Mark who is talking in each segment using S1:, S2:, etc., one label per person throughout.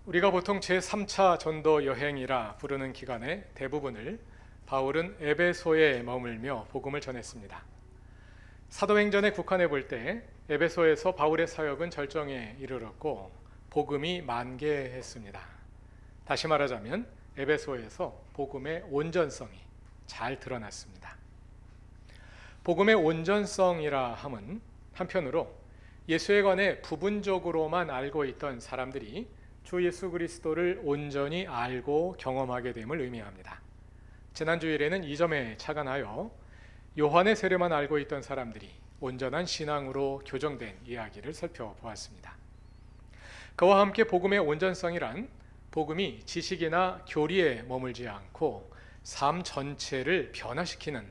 S1: 우리가 보통 제3차 전도 여행이라 부르는 기간의 대부분을 바울은 에베소에 머물며 복음을 전했습니다. 사도행전에 국한해 볼 때 에베소에서 바울의 사역은 절정에 이르렀고 복음이 만개했습니다. 다시 말하자면 에베소에서 복음의 온전성이 잘 드러났습니다. 복음의 온전성이라 함은 한편으로 예수에 관해 부분적으로만 알고 있던 사람들이 주 예수 그리스도를 온전히 알고 경험하게 됨을 의미합니다. 지난 주일에는 이 점에 착안하여 요한의 세례만 알고 있던 사람들이 온전한 신앙으로 교정된 이야기를 살펴보았습니다. 그와 함께 복음의 온전성이란 복음이 지식이나 교리에 머물지 않고 삶 전체를 변화시키는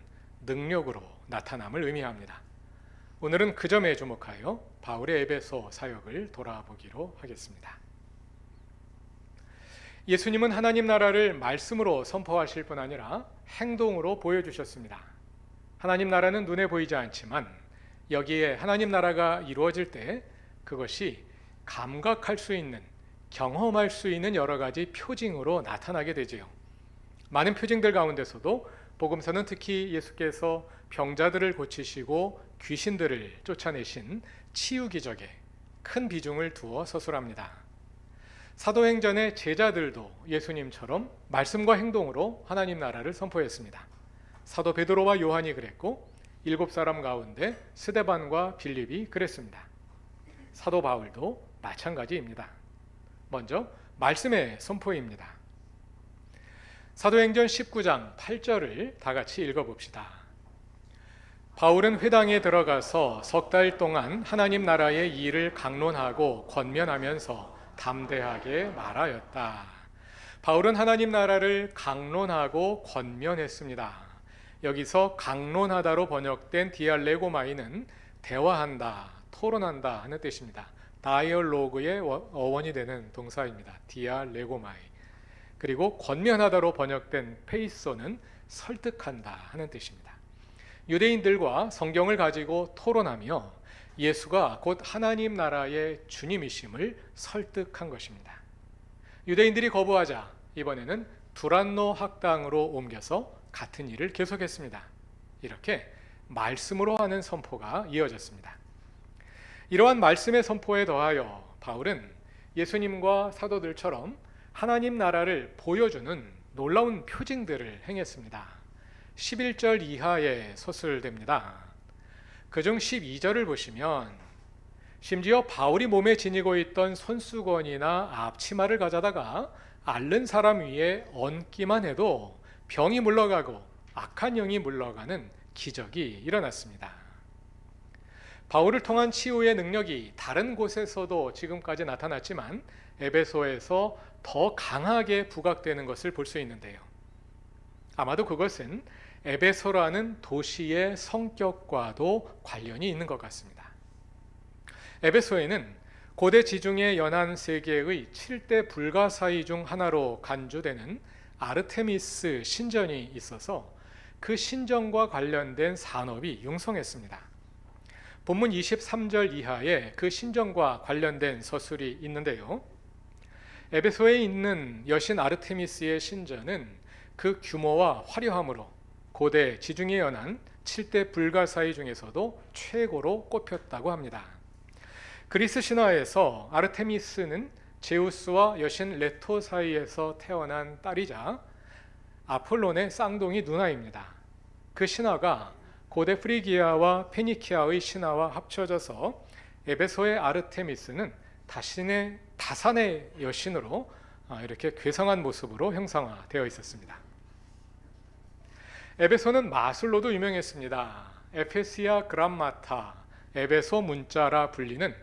S1: 능력으로 나타남을 의미합니다. 오늘은 그 점에 주목하여 바울의 에베소 사역을 돌아보기로 하겠습니다. 예수님은 하나님 나라를 말씀으로 선포하실 뿐 아니라 행동으로 보여주셨습니다. 하나님 나라는 눈에 보이지 않지만 여기에 하나님 나라가 이루어질 때 그것이 감각할 수 있는, 경험할 수 있는 여러 가지 표징으로 나타나게 되지요. 많은 표징들 가운데서도 복음서는 특히 예수께서 병자들을 고치시고 귀신들을 쫓아내신 치유 기적에 큰 비중을 두어 서술합니다. 사도행전의 제자들도 예수님처럼 말씀과 행동으로 하나님 나라를 선포했습니다. 사도 베드로와 요한이 그랬고 7사람 가운데 스데반과 빌립이 그랬습니다. 사도 바울도 마찬가지입니다. 먼저 말씀의 선포입니다. 사도행전 19장 8절을 다 같이 읽어봅시다. 바울은 회당에 들어가서 석 달 동안 하나님 나라의 일을 강론하고 권면하면서 담대하게 말하였다. 바울은 하나님 나라를 강론하고 권면했습니다. 여기서 강론하다로 번역된 디알레고마이는 대화한다, 토론한다 하는 뜻입니다. 다이얼로그의 어원이 되는 동사입니다. 디알레고마이. 그리고 권면하다로 번역된 페이소는 설득한다 하는 뜻입니다. 유대인들과 성경을 가지고 토론하며 예수가 곧 하나님 나라의 주님이심을 설득한 것입니다. 유대인들이 거부하자 이번에는 두란노 학당으로 옮겨서 같은 일을 계속했습니다. 이렇게 말씀으로 하는 선포가 이어졌습니다. 이러한 말씀의 선포에 더하여 바울은 예수님과 사도들처럼 하나님 나라를 보여주는 놀라운 표징들을 행했습니다. 11절 이하에 서술됩니다. 그중 12절을 보시면 심지어 바울이 몸에 지니고 있던 손수건이나 앞치마를 가져다가 앓는 사람 위에 얹기만 해도 병이 물러가고 악한 영이 물러가는 기적이 일어났습니다. 바울을 통한 치유의 능력이 다른 곳에서도 지금까지 나타났지만 에베소에서 더 강하게 부각되는 것을 볼 수 있는데요. 아마도 그것은 에베소라는 도시의 성격과도 관련이 있는 것 같습니다. 에베소에는 고대 지중해 연안 세계의 7대 불가사의 중 하나로 간주되는 아르테미스 신전이 있어서 그 신전과 관련된 산업이 융성했습니다. 본문 23절 이하에 그 신전과 관련된 서술이 있는데요. 에베소에 있는 여신 아르테미스의 신전은 그 규모와 화려함으로 고대 지중해 연안 7대 불가사의 중에서도 최고로 꼽혔다고 합니다. 그리스 신화에서 아르테미스는 제우스와 여신 레토 사이에서 태어난 딸이자 아폴론의 쌍둥이 누나입니다. 그 신화가 고대 프리기아와 페니키아의 신화와 합쳐져서 에베소의 아르테미스는 다산의 여신으로 이렇게 괴성한 모습으로 형상화되어 있었습니다. 에베소는 마술로도 유명했습니다. 에페시아 그람마타, 에베소 문자라 불리는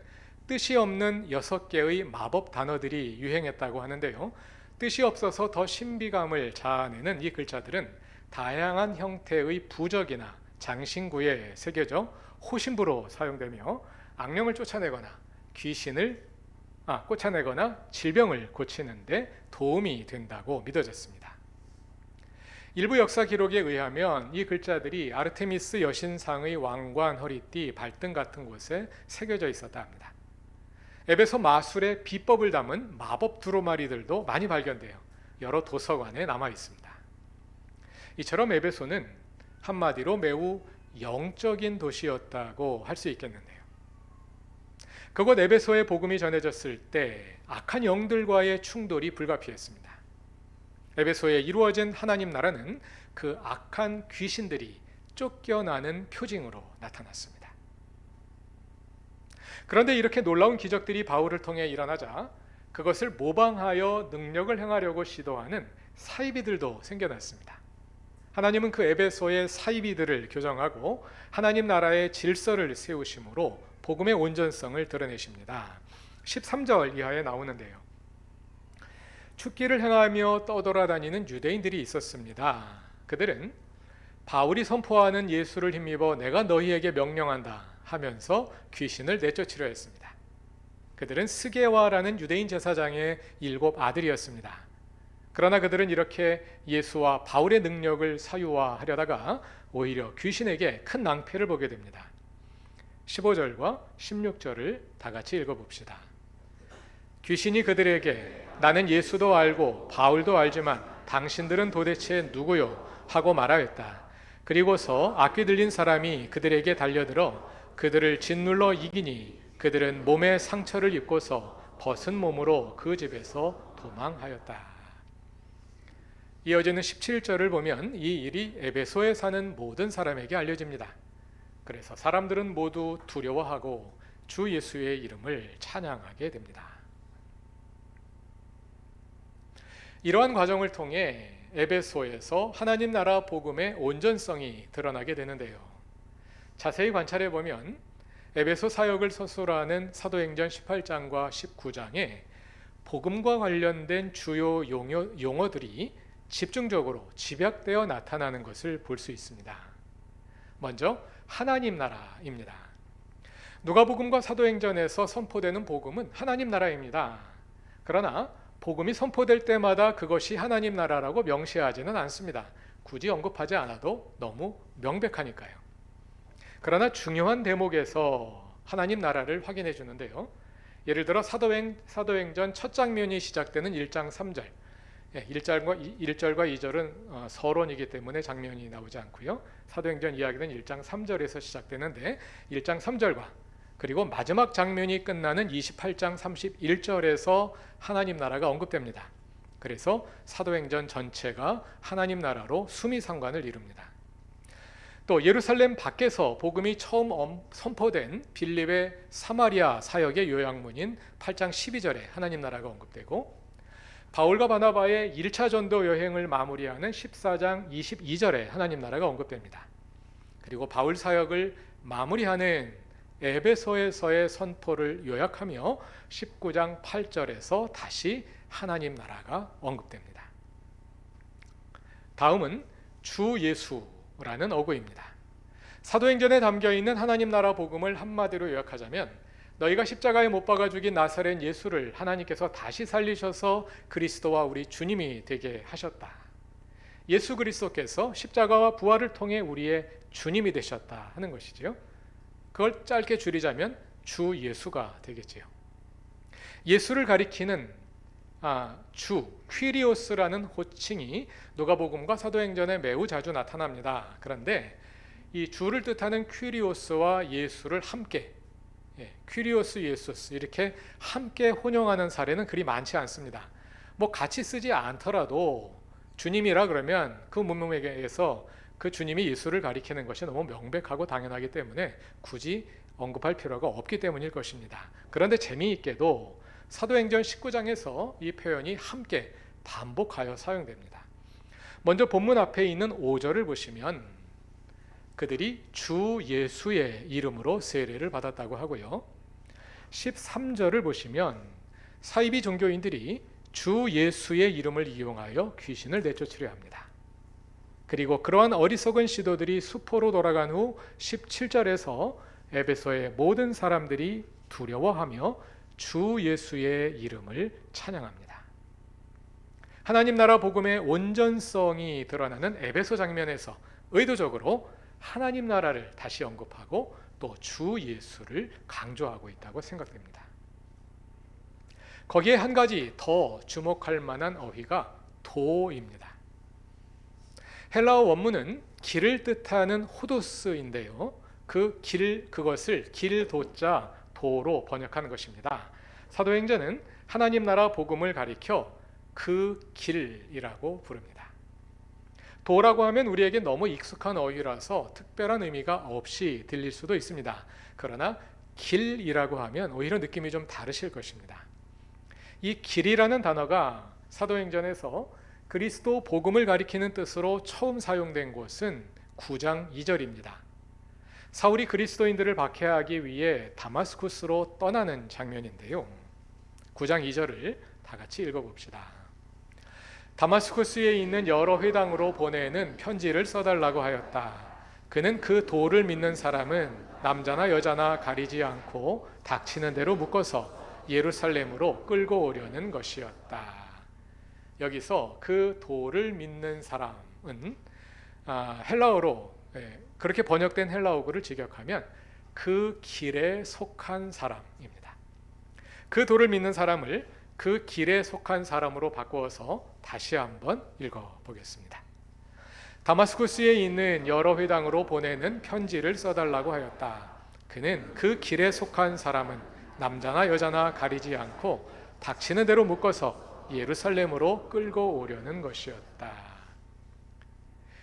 S1: 뜻이 없는 6개의 마법 단어들이 유행했다고 하는데요. 뜻이 없어서 더 신비감을 자아내는 이 글자들은 다양한 형태의 부적이나 장신구에 새겨져 호신부로 사용되며 악령을 쫓아내거나 쫓아내거나 질병을 고치는 데 도움이 된다고 믿어졌습니다. 일부 역사 기록에 의하면 이 글자들이 아르테미스 여신상의 왕관, 허리띠, 발등 같은 곳에 새겨져 있었다 합니다. 에베소 마술의 비법을 담은 마법 두루마리들도 많이 발견돼요. 여러 도서관에 남아 있습니다. 이처럼 에베소는 한마디로 매우 영적인 도시였다고 할 수 있겠는데요. 그곳 에베소의 복음이 전해졌을 때 악한 영들과의 충돌이 불가피했습니다. 에베소에 이루어진 하나님 나라는 그 악한 귀신들이 쫓겨나는 표징으로 나타났습니다. 그런데 이렇게 놀라운 기적들이 바울을 통해 일어나자 그것을 모방하여 능력을 행하려고 시도하는 사이비들도 생겨났습니다. 하나님은 그 에베소의 사이비들을 교정하고 하나님 나라의 질서를 세우심으로 복음의 온전성을 드러내십니다. 13절 이하에 나오는데요. 축기를 행하며 떠돌아다니는 유대인들이 있었습니다. 그들은 바울이 선포하는 예수를 힘입어 내가 너희에게 명령한다 하면서 귀신을 내쫓으려 했습니다. 그들은 스게와라는 유대인 제사장의 7 아들이었습니다. 그러나 그들은 이렇게 예수와 바울의 능력을 사유화하려다가 오히려 귀신에게 큰 낭패를 보게 됩니다. 15절과 16절을 다 같이 읽어봅시다. 귀신이 그들에게 나는 예수도 알고 바울도 알지만 당신들은 도대체 누구요? 하고 말하였다. 그리고서 악귀 들린 사람이 그들에게 달려들어 그들을 짓눌러 이기니 그들은 몸에 상처를 입고서 벗은 몸으로 그 집에서 도망하였다. 이어지는 17절을 보면 이 일이 에베소에 사는 모든 사람에게 알려집니다. 그래서 사람들은 모두 두려워하고 주 예수의 이름을 찬양하게 됩니다. 이러한 과정을 통해 에베소에서 하나님 나라 복음의 온전성이 드러나게 되는데요. 자세히 관찰해 보면 에베소 사역을 서술하는 사도행전 18장과 19장에 복음과 관련된 주요 용어들이 집중적으로 집약되어 나타나는 것을 볼 수 있습니다. 먼저 하나님 나라입니다. 누가복음과 사도행전에서 선포되는 복음은 하나님 나라입니다. 그러나 복음이 선포될 때마다 그것이 하나님 나라라고 명시하지는 않습니다. 굳이 언급하지 않아도 너무 명백하니까요. 그러나 중요한 대목에서 하나님 나라를 확인해 주는데요. 예를 들어 사도행전 첫 장면이 시작되는 1장 3절 1절과 2절은 서론이기 때문에 장면이 나오지 않고요. 사도행전 이야기는 1장 3절에서 시작되는데 1장 3절과 그리고 마지막 장면이 끝나는 28장 31절에서 하나님 나라가 언급됩니다. 그래서 사도행전 전체가 하나님 나라로 수미상관을 이룹니다. 또 예루살렘 밖에서 복음이 처음 선포된 빌립의 사마리아 사역의 요약문인 8장 12절에 하나님 나라가 언급되고 바울과 바나바의 1차 전도 여행을 마무리하는 14장 22절에 하나님 나라가 언급됩니다. 그리고 바울 사역을 마무리하는 에베소에서의 선포를 요약하며 19장 8절에서 다시 하나님 나라가 언급됩니다. 다음은 주 예수라는 어구입니다. 사도행전에 담겨있는 하나님 나라 복음을 한마디로 요약하자면 너희가 십자가에 못 박아 죽인 나사렛 예수를 하나님께서 다시 살리셔서 그리스도와 우리 주님이 되게 하셨다. 예수 그리스도께서 십자가와 부활을 통해 우리의 주님이 되셨다 하는 것이지요. 그걸 짧게 줄이자면 주 예수가 되겠지요. 예수를 가리키는 주 퀴리오스라는 호칭이 누가복음과 사도행전에 매우 자주 나타납니다. 그런데 이 주를 뜻하는 퀴리오스와 예수를 함께 퀴리오스 예수스 이렇게 함께 혼용하는 사례는 그리 많지 않습니다. 뭐 같이 쓰지 않더라도 주님이라 그러면 그 문맥에서 그 주님이 예수를 가리키는 것이 너무 명백하고 당연하기 때문에 굳이 언급할 필요가 없기 때문일 것입니다. 그런데 재미있게도 사도행전 19장에서 이 표현이 함께 반복하여 사용됩니다. 먼저 본문 앞에 있는 5절을 보시면 그들이 주 예수의 이름으로 세례를 받았다고 하고요. 13절을 보시면 사이비 종교인들이 주 예수의 이름을 이용하여 귀신을 내쫓으려 합니다. 그리고 그러한 어리석은 시도들이 수포로 돌아간 후 17절에서 에베소의 모든 사람들이 두려워하며 주 예수의 이름을 찬양합니다. 하나님 나라 복음의 온전성이 드러나는 에베소 장면에서 의도적으로 하나님 나라를 다시 언급하고 또 주 예수를 강조하고 있다고 생각됩니다. 거기에 한 가지 더 주목할 만한 어휘가 도입니다. 헬라어 원문은 길을 뜻하는 호도스인데요. 그것을 길도자 도로 번역한 것입니다. 사도행전은 하나님 나라 복음을 가리켜 그 길이라고 부릅니다. 도라고 하면 우리에게 너무 익숙한 어휘라서 특별한 의미가 없이 들릴 수도 있습니다. 그러나 길이라고 하면 오히려 느낌이 좀 다르실 것입니다. 이 길이라는 단어가 사도행전에서 그리스도 복음을 가리키는 뜻으로 처음 사용된 곳은 9장 2절입니다. 사울이 그리스도인들을 박해하기 위해 다마스쿠스로 떠나는 장면인데요. 9장 2절을 다 같이 읽어봅시다. 다마스쿠스에 있는 여러 회당으로 보내는 편지를 써달라고 하였다. 그는 그 도를 믿는 사람은 남자나 여자나 가리지 않고 닥치는 대로 묶어서 예루살렘으로 끌고 오려는 것이었다. 여기서 그 도를 믿는 사람은 헬라어로 그렇게 번역된 헬라어구를 직역하면 그 길에 속한 사람입니다. 그 도를 믿는 사람을 그 길에 속한 사람으로 바꾸어서 다시 한번 읽어보겠습니다. 다마스쿠스에 있는 여러 회당으로 보내는 편지를 써달라고 하였다. 그는 그 길에 속한 사람은 남자나 여자나 가리지 않고 닥치는 대로 묶어서 예루살렘으로 끌고 오려는 것이었다.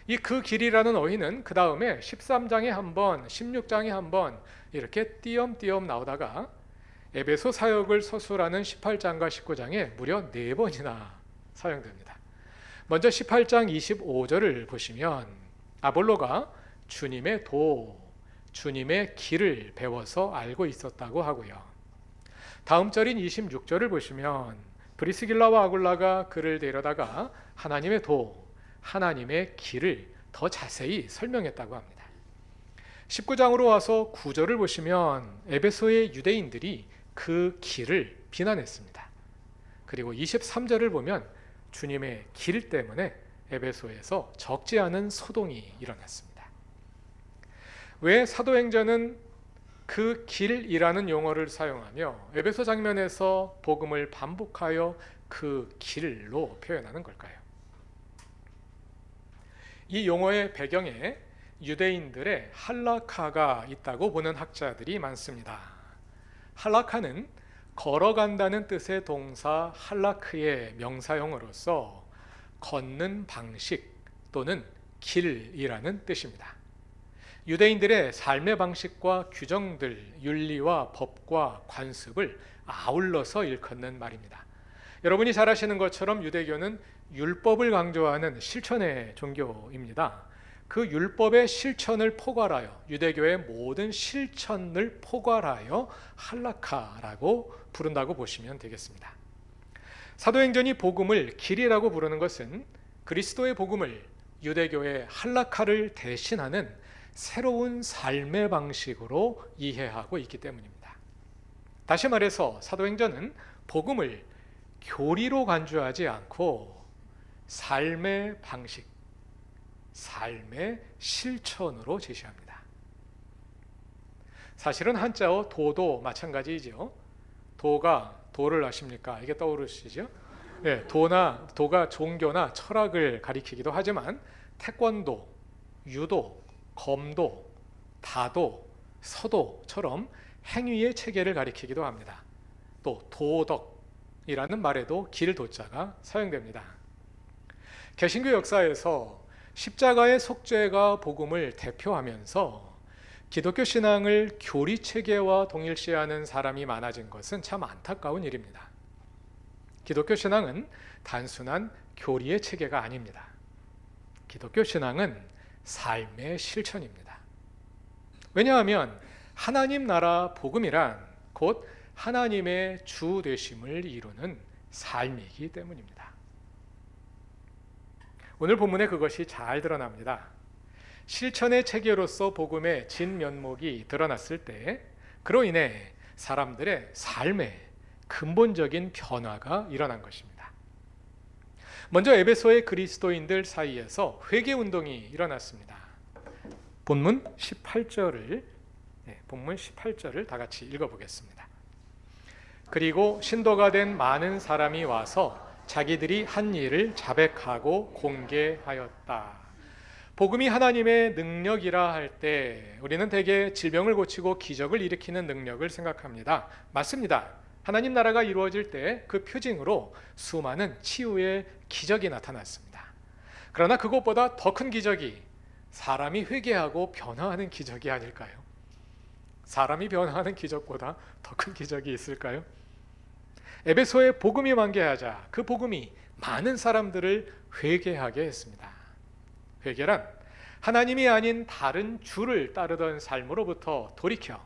S1: 이 그 길이라는 어휘는 그 다음에 13장에 한번 16장에 한번 이렇게 띄엄띄엄 나오다가 에베소 사역을 서술하는 18장과 19장에 무려 4번이나 사용됩니다. 먼저 18장 25절을 보시면 아볼로가 주님의 도, 주님의 길을 배워서 알고 있었다고 하고요. 다음 절인 26절을 보시면 브리스길라와 아굴라가 그를 데려다가 하나님의 도, 하나님의 길을 더 자세히 설명했다고 합니다. 19장으로 와서 9절을 보시면 에베소의 유대인들이 그 길을 비난했습니다. 그리고 23절을 보면 주님의 길 때문에 에베소에서 적지 않은 소동이 일어났습니다. 왜 사도행전은 그 길이라는 용어를 사용하며 에베소 장면에서 복음을 반복하여 그 길로 표현하는 걸까요? 이 용어의 배경에 유대인들의 할라카가 있다고 보는 학자들이 많습니다. 할라카는 걸어간다는 뜻의 동사 할라크의 명사형으로서 걷는 방식 또는 길이라는 뜻입니다. 유대인들의 삶의 방식과 규정들, 윤리와 법과 관습을 아울러서 일컫는 말입니다. 여러분이 잘 아시는 것처럼 유대교는 율법을 강조하는 실천의 종교입니다. 그 율법의 실천을 포괄하여 유대교의 모든 실천을 포괄하여 할라카라고 부른다고 보시면 되겠습니다. 사도행전이 복음을 길이라고 부르는 것은 그리스도의 복음을 유대교의 할라카를 대신하는 새로운 삶의 방식으로 이해하고 있기 때문입니다. 다시 말해서 사도행전은 복음을 교리로 간주하지 않고 삶의 방식, 삶의 실천으로 제시합니다. 사실은 한자어 도도 마찬가지이죠. 도를 아십니까? 이게 떠오르시죠? 네, 도가 종교나 철학을 가리키기도 하지만 태권도, 유도, 검도, 다도, 서도처럼 행위의 체계를 가리키기도 합니다. 또 도덕이라는 말에도 길도자가 사용됩니다. 개신교 역사에서 십자가의 속죄가 복음을 대표하면서 기독교 신앙을 교리 체계와 동일시하는 사람이 많아진 것은 참 안타까운 일입니다. 기독교 신앙은 단순한 교리의 체계가 아닙니다. 기독교 신앙은 삶의 실천입니다. 왜냐하면 하나님 나라 복음이란 곧 하나님의 주 되심을 이루는 삶이기 때문입니다. 오늘 본문에 그것이 잘 드러납니다. 실천의 체계로서 복음의 진면목이 드러났을 때 그로 인해 사람들의 삶에 근본적인 변화가 일어난 것입니다. 먼저 에베소의 그리스도인들 사이에서 회개운동이 일어났습니다. 본문 18절을 다 같이 읽어보겠습니다. 그리고 신도가 된 많은 사람이 와서 자기들이 한 일을 자백하고 공개하였다. 복음이 하나님의 능력이라 할 때 우리는 대개 질병을 고치고 기적을 일으키는 능력을 생각합니다. 맞습니다. 하나님 나라가 이루어질 때 그 표징으로 수많은 치유의 기적이 나타났습니다. 그러나 그것보다 더 큰 기적이 사람이 회개하고 변화하는 기적이 아닐까요? 사람이 변화하는 기적보다 더 큰 기적이 있을까요? 에베소에 복음이 만개하자 그 복음이 많은 사람들을 회개하게 했습니다. 회개란 하나님이 아닌 다른 주를 따르던 삶으로부터 돌이켜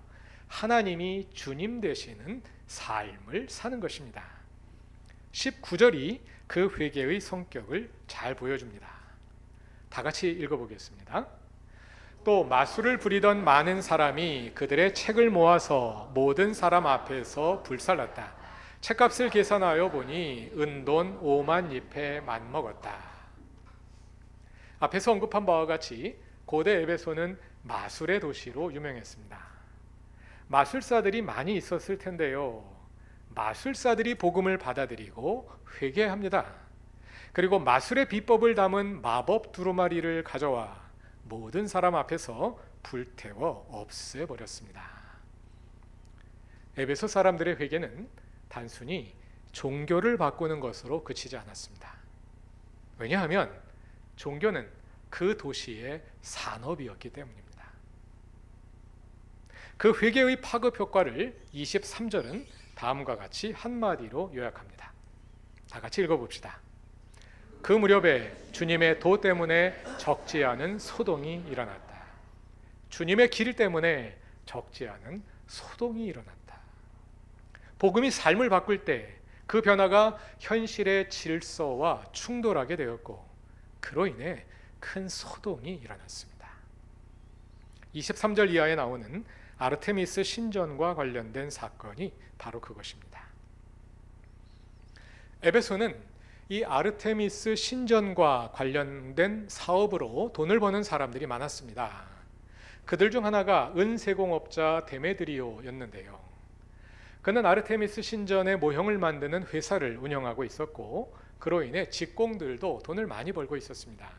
S1: 하나님이 주님 되시는 삶을 사는 것입니다. 19절이 그 회개의 성격을 잘 보여줍니다. 다 같이 읽어보겠습니다. 또 마술을 부리던 많은 사람이 그들의 책을 모아서 모든 사람 앞에서 불살랐다. 책값을 계산하여 보니 은돈 5만 잎에 맞먹었다. 앞에서 언급한 바와 같이 고대 에베소는 마술의 도시로 유명했습니다. 마술사들이 많이 있었을 텐데요. 마술사들이 복음을 받아들이고 회개합니다. 그리고 마술의 비법을 담은 마법 두루마리를 가져와 모든 사람 앞에서 불태워 없애버렸습니다. 에베소 사람들의 회개는 단순히 종교를 바꾸는 것으로 그치지 않았습니다. 왜냐하면 종교는 그 도시의 산업이었기 때문입니다. 그 회개의 파급 효과를 23절은 다음과 같이 한마디로 요약합니다. 다 같이 읽어봅시다. 그 무렵에 주님의 도 때문에 적지 않은 소동이 일어났다. 주님의 길 때문에 적지 않은 소동이 일어났다. 복음이 삶을 바꿀 때 그 변화가 현실의 질서와 충돌하게 되었고 그로 인해 큰 소동이 일어났습니다. 23절 이하에 나오는 아르테미스 신전과 관련된 사건이 바로 그것입니다. 에베소는 이 아르테미스 신전과 관련된 사업으로 돈을 버는 사람들이 많았습니다. 그들 중 하나가 은세공업자 데메드리오였는데요. 그는 아르테미스 신전의 모형을 만드는 회사를 운영하고 있었고 그로 인해 직공들도 돈을 많이 벌고 있었습니다.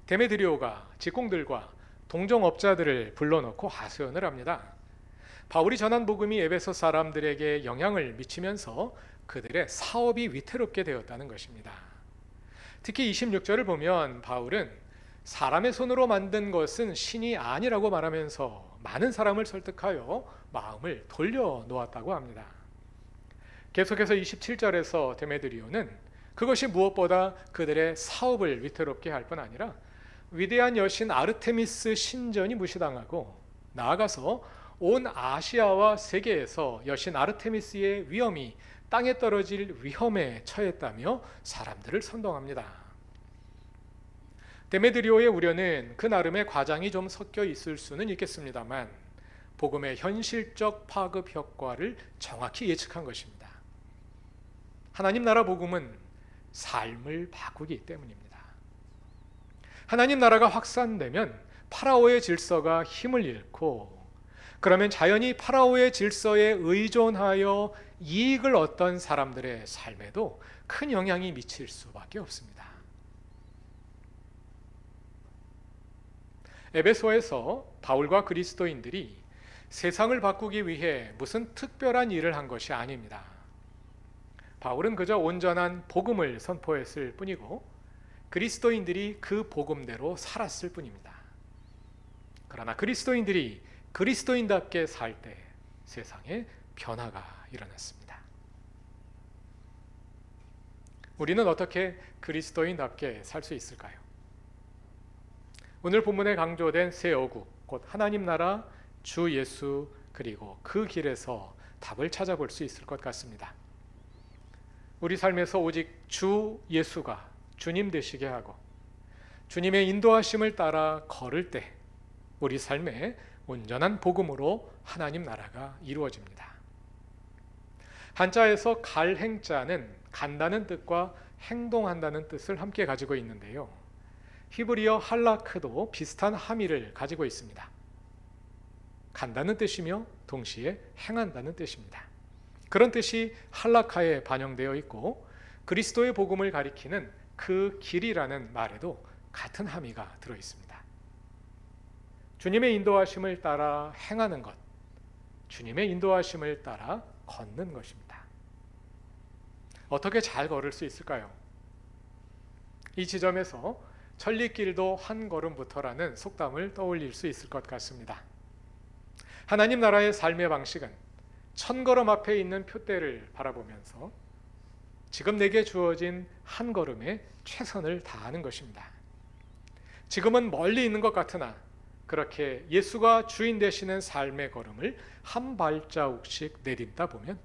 S1: 데메드리오가 직공들과 동종업자들을 불러놓고 하소연을 합니다. 바울이 전한 복음이 에베소 사람들에게 영향을 미치면서 그들의 사업이 위태롭게 되었다는 것입니다. 특히 26절을 보면 바울은 사람의 손으로 만든 것은 신이 아니라고 말하면서 많은 사람을 설득하여 마음을 돌려놓았다고 합니다. 계속해서 27절에서 데메드리오는 그것이 무엇보다 그들의 사업을 위태롭게 할 뿐 아니라 위대한 여신 아르테미스 신전이 무시당하고 나아가서 온 아시아와 세계에서 여신 아르테미스의 위엄이 땅에 떨어질 위험에 처했다며 사람들을 선동합니다. 데메드리오의 우려는 그 나름의 과장이 좀 섞여 있을 수는 있겠습니다만 복음의 현실적 파급 효과를 정확히 예측한 것입니다. 하나님 나라 복음은 삶을 바꾸기 때문입니다. 하나님 나라가 확산되면 파라오의 질서가 힘을 잃고 그러면 자연히 파라오의 질서에 의존하여 이익을 얻던 사람들의 삶에도 큰 영향이 미칠 수밖에 없습니다. 에베소에서 바울과 그리스도인들이 세상을 바꾸기 위해 무슨 특별한 일을 한 것이 아닙니다. 바울은 그저 온전한 복음을 선포했을 뿐이고 그리스도인들이 그 복음대로 살았을 뿐입니다. 그러나 그리스도인들이 그리스도인답게 살 때 세상에 변화가 일어났습니다. 우리는 어떻게 그리스도인답게 살 수 있을까요? 오늘 본문에 강조된 세 어구, 곧 하나님 나라, 주 예수, 그리고 그 길에서 답을 찾아볼 수 있을 것 같습니다. 우리 삶에서 오직 주 예수가 주님 되시게 하고 주님의 인도하심을 따라 걸을 때 우리 삶에 온전한 복음으로 하나님 나라가 이루어집니다. 한자에서 갈행자는 간다는 뜻과 행동한다는 뜻을 함께 가지고 있는데요. 히브리어 할라크도 비슷한 함의를 가지고 있습니다. 간다는 뜻이며 동시에 행한다는 뜻입니다. 그런 뜻이 할라카에 반영되어 있고 그리스도의 복음을 가리키는 그 길이라는 말에도 같은 함의가 들어 있습니다. 주님의 인도하심을 따라 행하는 것, 주님의 인도하심을 따라 걷는 것입니다. 어떻게 잘 걸을 수 있을까요? 이 지점에서 천리길도 한 걸음부터라는 속담을 떠올릴 수 있을 것 같습니다. 하나님 나라의 삶의 방식은 천 걸음 앞에 있는 표대를 바라보면서 지금 내게 주어진 한 걸음에 최선을 다하는 것입니다. 지금은 멀리 있는 것 같으나 그렇게 예수가 주인 되시는 삶의 걸음을 한 발자국씩 내딛다 보면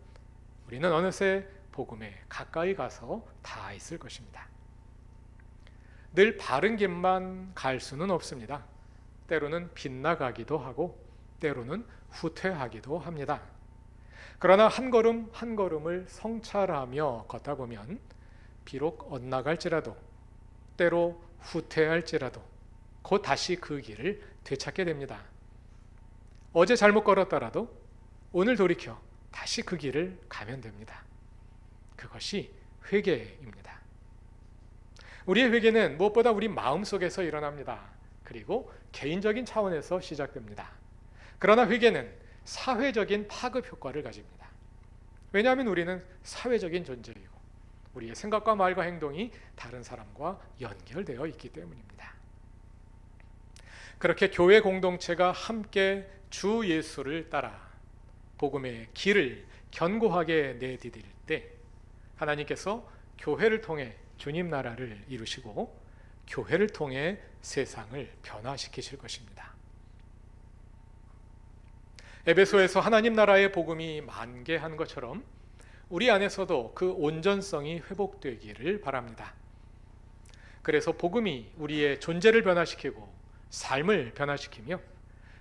S1: 우리는 어느새 복음에 가까이 가서 닿아 있을 것입니다. 늘 바른 길만 갈 수는 없습니다. 때로는 빗나가기도 하고 때로는 후퇴하기도 합니다. 그러나 한 걸음 한 걸음을 성찰하며 걷다 보면 비록 엇나갈지라도 때로 후퇴할지라도 곧 다시 그 길을 되찾게 됩니다. 어제 잘못 걸었더라도 오늘 돌이켜 다시 그 길을 가면 됩니다. 그것이 회개입니다. 우리의 회개는 무엇보다 우리 마음속에서 일어납니다. 그리고 개인적인 차원에서 시작됩니다. 그러나 회개는 사회적인 파급 효과를 가집니다. 왜냐하면 우리는 사회적인 존재이고 우리의 생각과 말과 행동이 다른 사람과 연결되어 있기 때문입니다. 그렇게 교회 공동체가 함께 주 예수를 따라 복음의 길을 견고하게 내디딜 때 하나님께서 교회를 통해 주님 나라를 이루시고 교회를 통해 세상을 변화시키실 것입니다. 에베소에서 하나님 나라의 복음이 만개한 것처럼 우리 안에서도 그 온전성이 회복되기를 바랍니다. 그래서 복음이 우리의 존재를 변화시키고 삶을 변화시키며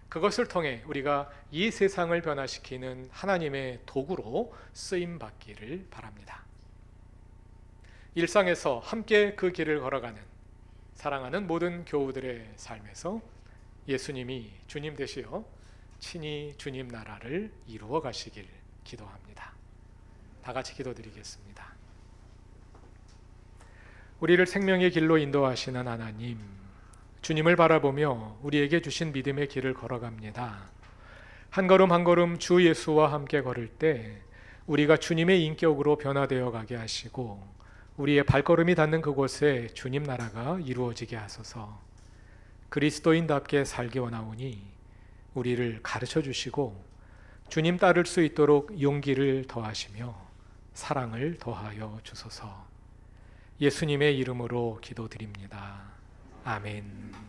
S1: 그것을 통해 우리가 이 세상을 변화시키는 하나님의 도구로 쓰임 받기를 바랍니다. 일상에서 함께 그 길을 걸어가는 사랑하는 모든 교우들의 삶에서 예수님이 주님 되시어 친히 주님 나라를 이루어 가시길 기도합니다. 다 같이 기도드리겠습니다. 우리를 생명의 길로 인도하시는 하나님, 주님을 바라보며 우리에게 주신 믿음의 길을 걸어갑니다. 한 걸음 한 걸음 주 예수와 함께 걸을 때 우리가 주님의 인격으로 변화되어 가게 하시고 우리의 발걸음이 닿는 그곳에 주님 나라가 이루어지게 하소서. 그리스도인답게 살기 원하오니 우리를 가르쳐 주시고 주님 따를 수 있도록 용기를 더하시며 사랑을 더하여 주소서. 예수님의 이름으로 기도드립니다. 아멘.